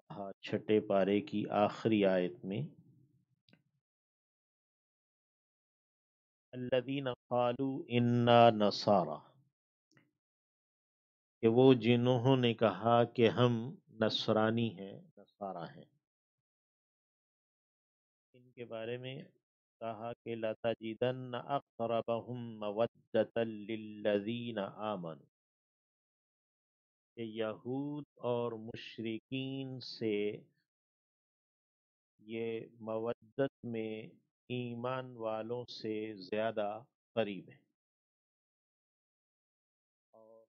کہا چھٹے پارے کی آخری آیت میں، الذین قالوا انا نصارى، کہ وہ جنہوں نے کہا کہ ہم نصرانی ہیں، نصارہ ہیں، ان کے بارے میں کہا کہ لَتَجِدَنَّ أَقْرَبَهُم مَوَدَّةً لِلَّذِينَ آمَنُوا، کہ یہود اور مشرکین سے یہ مودت میں ایمان والوں سے زیادہ قریب ہے، اور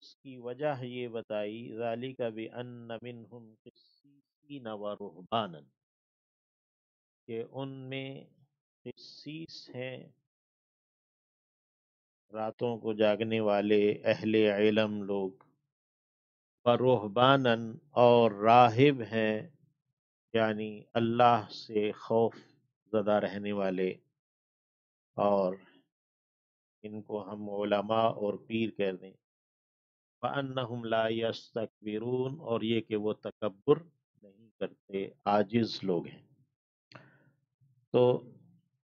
اس کی وجہ یہ بتائی ذَلِكَ بِأَنَّ مِنْهُمْ قِسِّيسِينَ وَرُهْبَانًا، کہ ان میں قسیس ہیں، راتوں کو جاگنے والے اہل علم لوگ، ورہباناً، اور راہب ہیں، یعنی اللہ سے خوف زدہ رہنے والے، اور ان کو ہم علماء اور پیر کہہ دیں، وَأَنَّهُمْ لَا يَسْتَكْبِرُونَ، اور یہ کہ وہ تکبر نہیں کرتے، عاجز لوگ ہیں۔ تو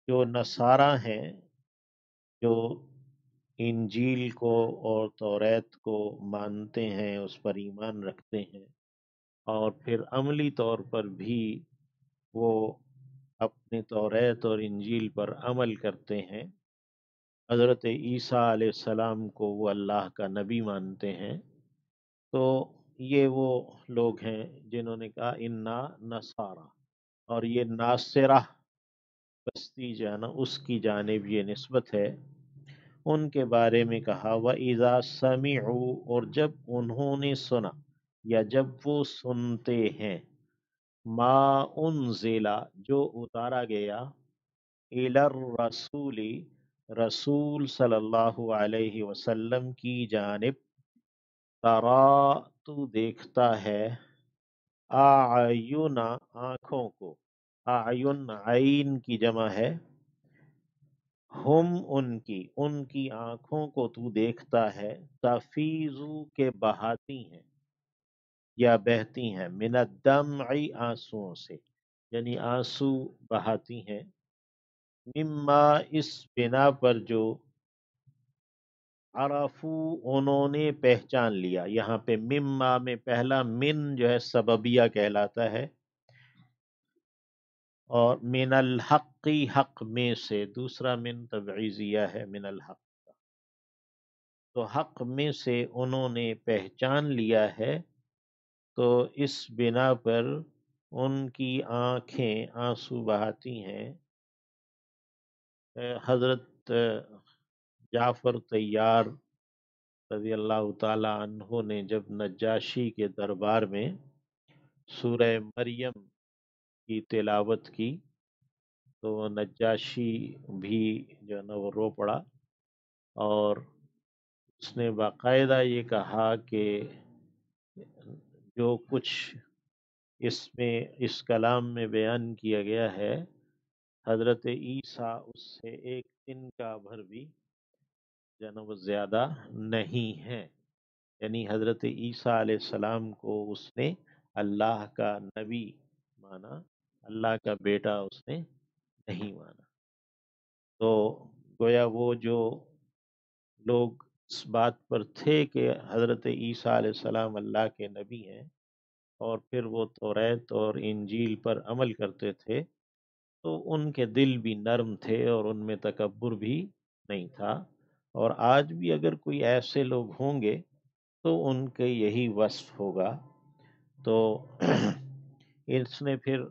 جو نصارہ ہیں، جو انجیل کو اور توریت کو مانتے ہیں، اس پر ایمان رکھتے ہیں، اور پھر عملی طور پر بھی وہ اپنے توریت اور انجیل پر عمل کرتے ہیں، حضرت عیسیٰ علیہ السلام کو وہ اللہ کا نبی مانتے ہیں، تو یہ وہ لوگ ہیں جنہوں نے کہا انا نصارہ، اور یہ ناصرہ بستی جو ہے نا، اس کی جانب یہ نسبت ہے۔ ان کے بارے میں کہا وَإِذَا سَمِعُوا، اور جب انہوں نے سنا یا جب وہ سنتے ہیں، ما انزل، جو اتارا گیا، الی الرسول، رسول صلی اللہ علیہ وسلم کی جانب، ترا، تو دیکھتا ہے، اعین، آنکھوں کو، اعین عین کی جمع ہے، ہم ان کی آنکھوں کو تو دیکھتا ہے، تفیضu کے بہاتی ہیں یا بہتی ہیں، من الدمع، آنسوؤں سے، یعنی آنسو بہاتی ہیں، مما، اس بنا پر جو، عرفو، انہوں نے پہچان لیا۔ یہاں پہ مما میں پہلا من جو ہے سببیہ کہلاتا ہے، اور من الحق، حق میں سے، دوسرا من تبعیضیہ ہے، من الحق، تو حق میں سے انہوں نے پہچان لیا ہے، تو اس بنا پر ان کی آنکھیں آنسو بہاتی ہیں۔ حضرت جعفر طیار رضی اللہ تعالی عنہ نے جب نجاشی کے دربار میں سورہ مریم کی تلاوت کی، تو نجاشی بھی جو ہے نا وہ رو پڑا، اور اس نے باقاعدہ یہ کہا کہ جو کچھ اس میں، اس کلام میں بیان کیا گیا ہے، حضرت عیسیٰ اس سے ایک دن کا بھر بھی جو ہے نا وہ زیادہ نہیں ہے، یعنی حضرت عیسیٰ علیہ السلام کو اس نے اللہ کا نبی مانا، اللہ کا بیٹا اس نے نہیں مانا۔ تو گویا وہ جو لوگ اس بات پر تھے کہ حضرت عیسیٰ علیہ السلام اللہ کے نبی ہیں، اور پھر وہ توریت اور انجیل پر عمل کرتے تھے، تو ان کے دل بھی نرم تھے اور ان میں تکبر بھی نہیں تھا، اور آج بھی اگر کوئی ایسے لوگ ہوں گے تو ان کے یہی وصف ہوگا۔ تو اس نے پھر،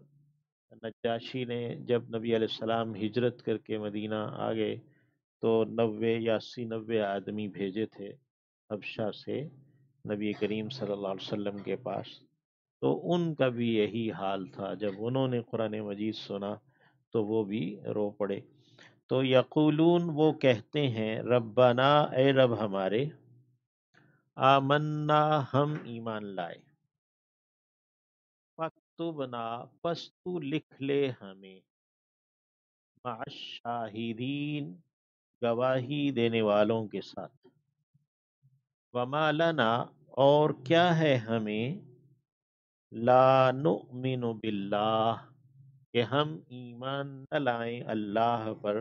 نجاشی نے جب نبی علیہ السلام ہجرت کر کے مدینہ آ گئے، تو 90 آدمی بھیجے تھے حبشہ سے نبی کریم صلی اللہ علیہ وسلم کے پاس، تو ان کا بھی یہی حال تھا، جب انہوں نے قرآن مجید سنا تو وہ بھی رو پڑے۔ تو یقولون، وہ کہتے ہیں، ربنا، اے رب ہمارے، آمنا، ہم ایمان لائے، فاکتبنا، پس تو لکھ لے ہمیں، مع الشاہدین، گواہی دینے والوں کے ساتھ، وما لنا، اور کیا ہے ہمیں، لا نؤمن باللہ کہ ہم ایمان نہ لائیں اللہ پر،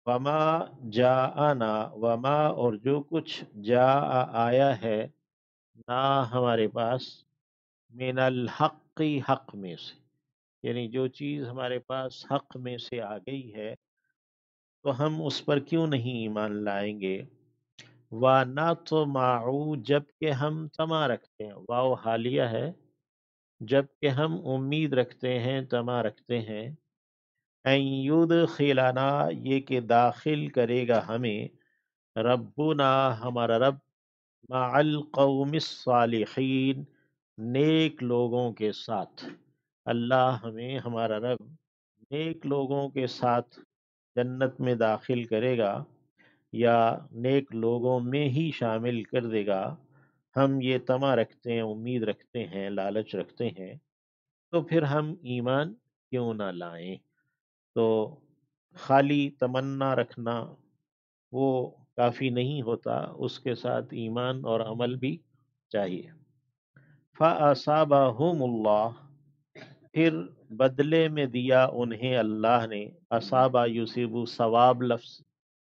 وما جاءنا وما اور جو کچھ جاء آیا ہے نا ہمارے پاس، من الحق حق میں سے، یعنی جو چیز ہمارے پاس حق میں سے آ گئی ہے تو ہم اس پر کیوں نہیں ایمان لائیں گے؟ وَنَطْمَعُ جب کہ ہم طمع رکھتے ہیں، واو حالیہ ہے، جب کہ ہم امید رکھتے ہیں، طمع رکھتے ہیں، ان یدخلنا یہ کہ داخل کرے گا ہمیں، ربنا ہمارا رب، مع القوم الصالحین نیک لوگوں کے ساتھ، اللہ ہمیں ہمارا رب نیک لوگوں کے ساتھ جنت میں داخل کرے گا، یا نیک لوگوں میں ہی شامل کر دے گا، ہم یہ طمع رکھتے ہیں، امید رکھتے ہیں، لالچ رکھتے ہیں، تو پھر ہم ایمان کیوں نہ لائیں؟ تو خالی تمنا رکھنا وہ کافی نہیں ہوتا، اس کے ساتھ ایمان اور عمل بھی چاہیے۔ فَأَصَابَهُمُ اللَّهُ پھر بدلے میں دیا انہیں اللہ نے، اصابہ یصیبو ثواب لفظ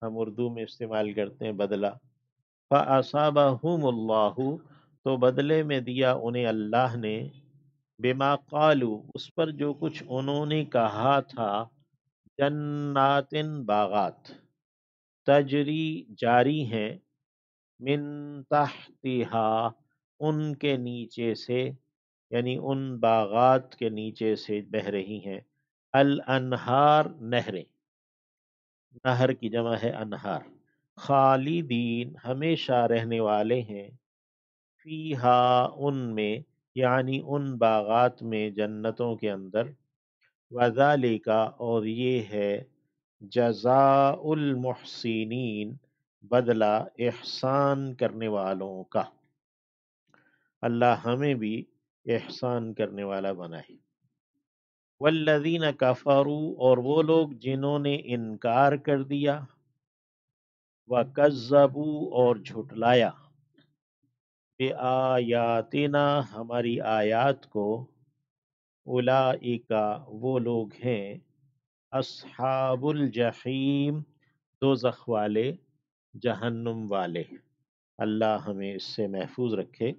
ہم اردو میں استعمال کرتے ہیں بدلہ، فَأَصَابَهُمُ اللَّهُ تو بدلے میں دیا انہیں اللہ نے، بما قالوا اس پر جو کچھ انہوں نے کہا تھا، جنات باغات، تجری جاری ہیں، من تحتہا ان کے نیچے سے، یعنی ان باغات کے نیچے سے بہہ رہی ہیں، الانہار نہریں، نہر کی جمع ہے انہار، خالدین ہمیشہ رہنے والے ہیں، فیہا ان میں، یعنی ان باغات میں، جنتوں کے اندر، وذالک اور یہ ہے جزاء المحسنین بدلہ احسان کرنے والوں کا، اللہ ہمیں بھی احسان کرنے والا بنائے۔ والذین کفروا اور وہ لوگ جنہوں نے انکار کر دیا، وکذبوا اور جھٹلایا، بآیاتنا ہماری آیات کو، اولئک وہ لوگ ہیں، اصحاب الجحیم دوزخ والے، جہنم والے، اللہ ہمیں اس سے محفوظ رکھے۔